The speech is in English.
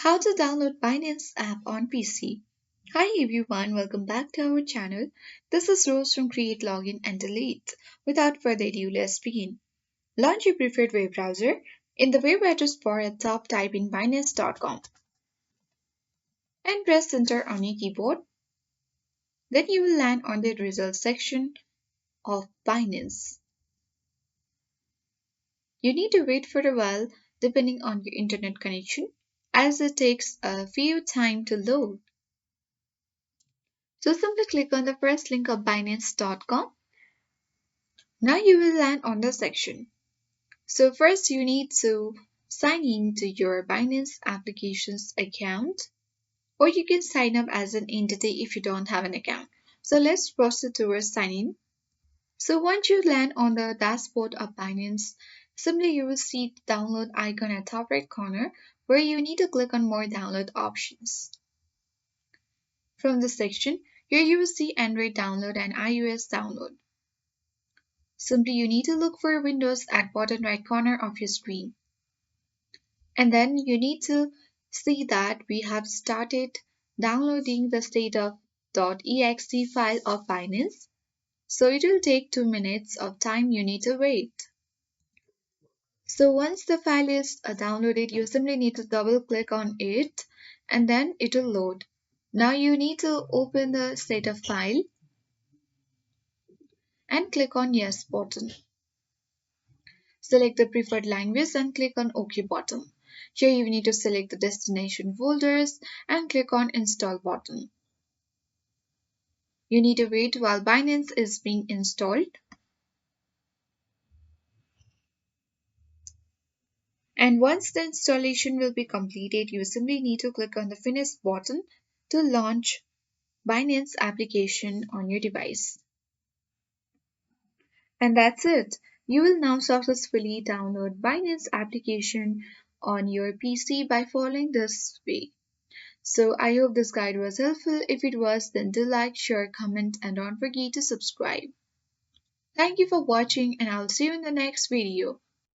How to download Binance app on PC. Hi everyone, welcome back to our channel. This is Rose from Create Login and Delete. Without further ado, let's begin. Launch your preferred web browser. In the web address bar at top, type in binance.com and press enter on your keyboard. Then you will land on the results section of Binance. You need to wait for a while depending on your internet connection as it takes a few time to load. So simply click on the first link of Binance.com. Now you will land on the section. So first you need to sign in to your Binance applications account, or you can sign up as an entity if you don't have an account. So let's proceed towards sign in. So once you land on the dashboard of Binance, simply you will see the download icon at top right corner where you need to click on more download options. From this section, here you will see Android download and iOS download. Simply you need to look for Windows at bottom right corner of your screen. And then you need to see that we have started downloading the state.exe file of Binance. So it will take 2 minutes of time you need to wait. So once the file is downloaded, you simply need to double click on it and then it will load. Now you need to open the state of file and click on yes button. Select the preferred language and click on OK button. Here you need to select the destination folders and click on install button. You need to wait while Binance is being installed. And once the installation will be completed, you simply need to click on the finish button to launch Binance application on your device. And that's it. You will now successfully download Binance application on your PC by following this way. So I hope this guide was helpful. If it was, then do like, share, comment, and don't forget to subscribe. Thank you for watching, and I'll see you in the next video.